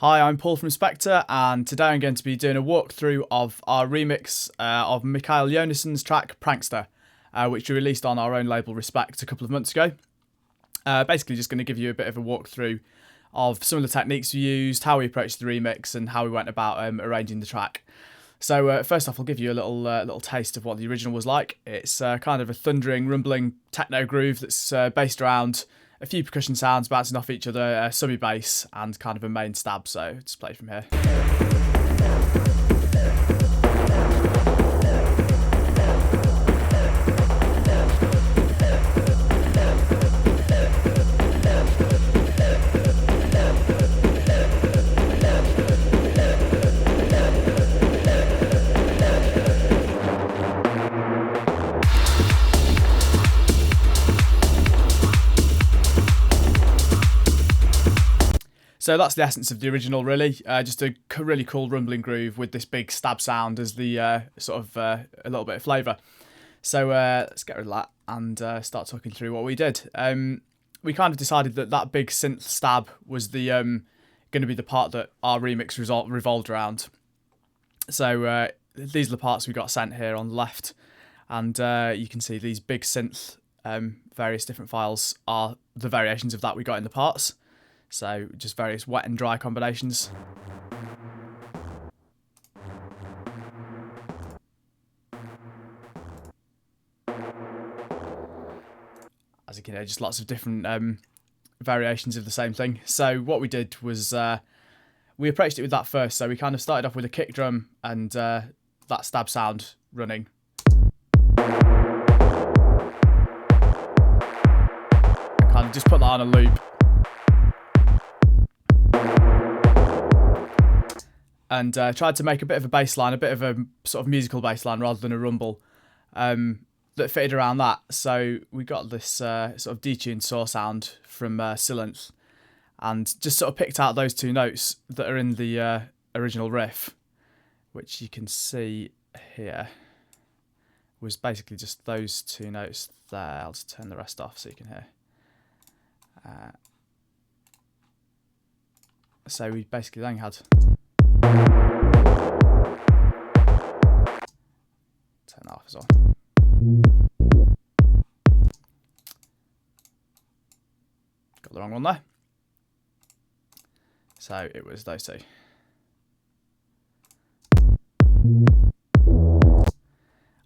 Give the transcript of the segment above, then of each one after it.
Hi, I'm Paul from Spektre, and today I'm going to be doing a walkthrough of our remix of Mikael Jonasson's track Prankster, which we released on our own label Respect a couple of months ago. Basically just going to give you a bit of a walkthrough of some of the techniques we used, how we approached the remix, and how we went about arranging the track. So first off, I'll give you a little taste of what the original was like. It's kind of a thundering, rumbling techno groove that's based around a few percussion sounds bouncing off each other, a subby bass, and kind of a main stab. So just play from here. So that's the essence of the original, really. Just a really cool rumbling groove with this big stab sound as the a little bit of flavour. So let's get rid of that and start talking through what we did. We kind of decided that big synth stab was the going to be the part that our remix revolved around. So these are the parts we got sent here on the left, and you can see these big synth various different files are the variations of that we got in the parts. So just various wet and dry combinations. As you can hear, just lots of different variations of the same thing. So what we did was we approached it with that first. So we kind of started off with a kick drum and that stab sound running. And kind of just put that on a loop. And tried to make a bit of a bass line, a bit of a sort of musical bass line rather than a rumble that fitted around that. So we got this sort of detuned saw sound from Sylenth, and just sort of picked out those two notes that are in the original riff, which you can see here was basically just those two notes there. I'll just turn the rest off so you can hear. So we basically then had... Turn that off as well. Got the wrong one there. So it was those two.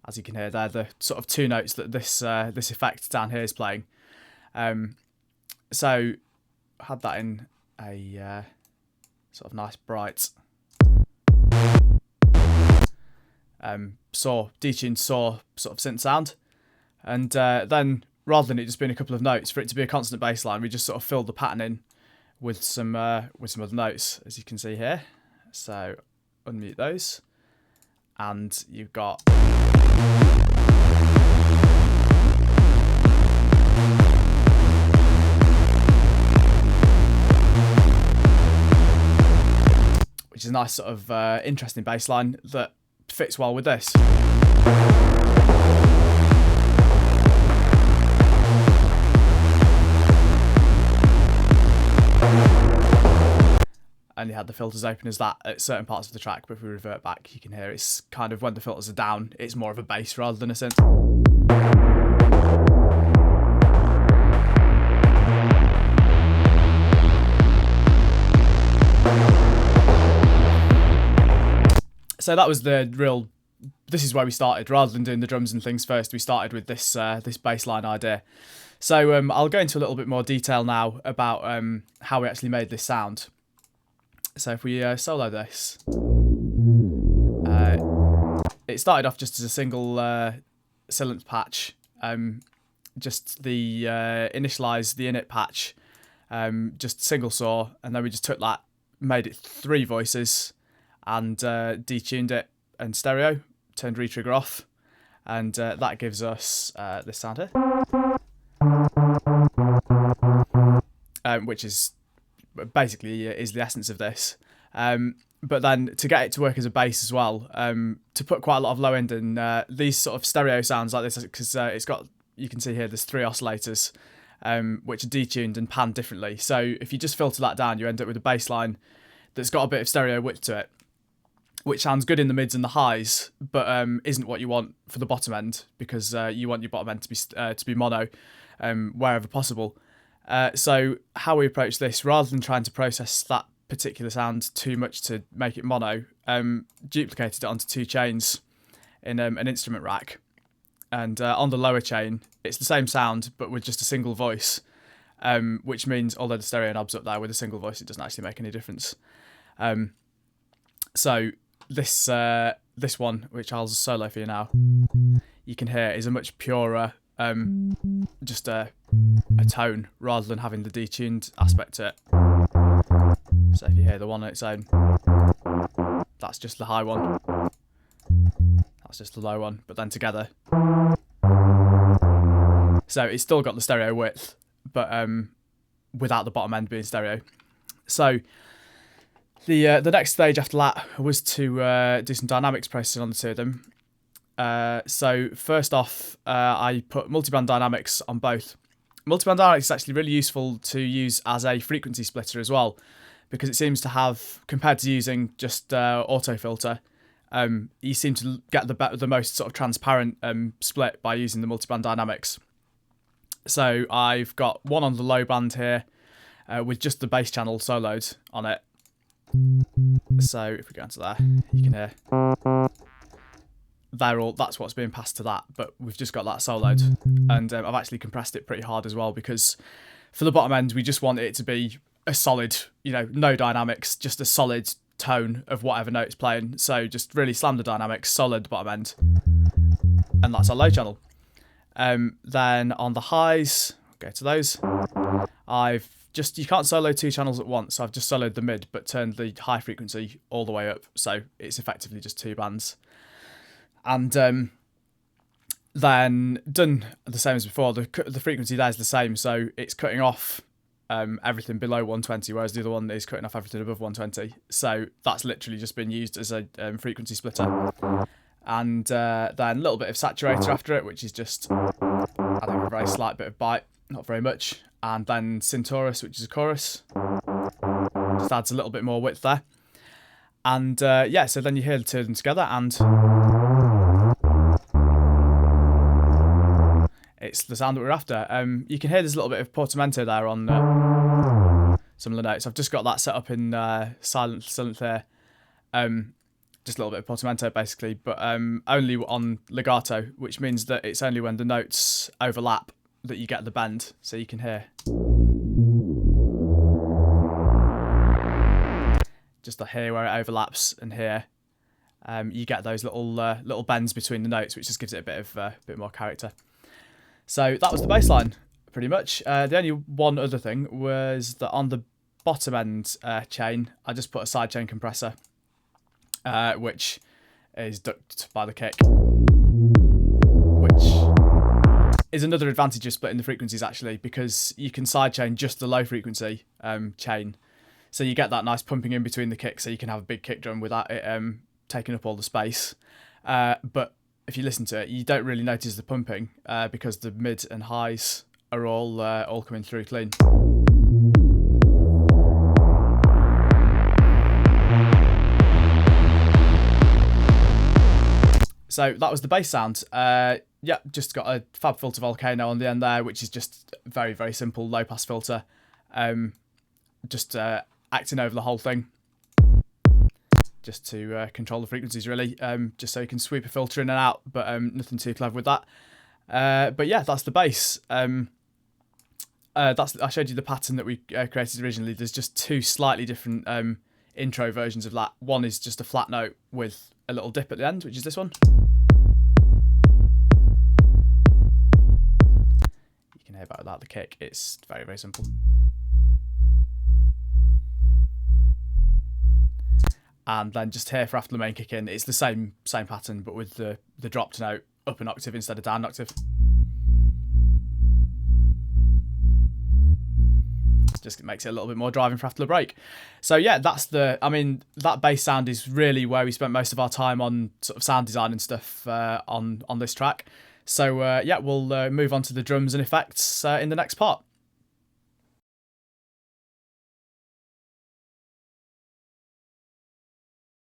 As you can hear, they're the sort of two notes that this effect down here is playing. So had that in a sort of nice bright detuned saw sort of synth sound, and then rather than it just being a couple of notes, for it to be a constant bass line, we just sort of filled the pattern in with some other notes, as you can see here. So unmute those, and you've got which is a nice sort of interesting bass line that fits well with this. And you had the filters open as that at certain parts of the track, but if we revert back, you can hear it's kind of when the filters are down, it's more of a bass rather than a synth. So that was the real, this is where we started. Rather than doing the drums and things first, we started with this this bass line idea. So I'll go into a little bit more detail now about how we actually made this sound. So if we solo this, it started off just as a single Sylenth patch, just the initialize the init patch, just single saw, and then we just took that, made it 3 voices, and detuned it and stereo, turned retrigger off, and that gives us this sound here, which is basically is the essence of this. But then to get it to work as a bass as well, to put quite a lot of low end in these sort of stereo sounds like this, because it's got, you can see here there's 3 oscillators which are detuned and panned differently. So if you just filter that down, you end up with a bass line that's got a bit of stereo width to it, which sounds good in the mids and the highs, but isn't what you want for the bottom end, because you want your bottom end to be mono wherever possible. So how we approach this, rather than trying to process that particular sound too much to make it mono, duplicated it onto 2 chains in an instrument rack. And on the lower chain, it's the same sound, but with just a single voice, which means although the stereo knob's up there with a single voice, it doesn't actually make any difference. So this one, which I'll solo for you now, you can hear is a much purer, just a tone, rather than having the detuned aspect to it. So if you hear the one on its own, that's just the high one. That's just the low one, but then together. So it's still got the stereo width, but without the bottom end being stereo. So the next stage after that was to do some dynamics processing on the 2 of them. So first off, I put multiband dynamics on both. Multiband dynamics is actually really useful to use as a frequency splitter as well, because it seems to have, compared to using just auto filter, you seem to get the most sort of transparent split by using the multiband dynamics. So I've got one on the low band here with just the bass channel soloed on it. So if we go into there, you can hear that's what's being passed to that, but we've just got that soloed. And I've actually compressed it pretty hard as well, because for the bottom end, we just want it to be a solid, no dynamics, just a solid tone of whatever note it's playing. So just really slam the dynamics, solid the bottom end, and that's our low channel. Then on the highs, go to those. You can't solo 2 channels at once, so I've just soloed the mid, but turned the high frequency all the way up, so it's effectively just 2 bands. And then done the same as before. The frequency there is the same, so it's cutting off everything below 120, whereas the other one is cutting off everything above 120. So that's literally just been used as a frequency splitter. And then a little bit of saturator after it, which is just adding a very slight bit of bite, not very much. And then Syntaurus, which is a chorus, just adds a little bit more width there. And so then you hear the 2 of them together, and it's the sound that we're after. You can hear there's a little bit of portamento there on some of the notes. I've just got that set up in silent here. Just a little bit of portamento basically, but only on legato, which means that it's only when the notes overlap that you get the bend. So you can hear just here where it overlaps, and here you get those little bends between the notes, which just gives it a bit more character. So that was the bass line, pretty much. The only one other thing was that on the bottom end chain, I just put a sidechain compressor, which is ducked by the kick, which is another advantage of splitting the frequencies, actually, because you can sidechain just the low frequency chain. So you get that nice pumping in between the kicks, so you can have a big kick drum without it taking up all the space. But if you listen to it, you don't really notice the pumping because the mids and highs are all coming through clean. So that was the bass sound. Just got a FabFilter Volcano on the end there, which is just a very, very simple low-pass filter. Just acting over the whole thing, just to control the frequencies, really, just so you can sweep a filter in and out, but nothing too clever with that. But yeah, that's the bass. I showed you the pattern that we created originally. There's just 2 slightly different intro versions of that. One is just a flat note with a little dip at the end, which is this one. You can hear about that, the kick. It's very, very simple. And then just here for after the main kick in, it's the same pattern, but with the dropped note up an octave instead of down an octave. Just makes it a little bit more driving for after the break. So yeah, that bass sound is really where we spent most of our time on sort of sound design and stuff on this track. So yeah, we'll move on to the drums and effects in the next part.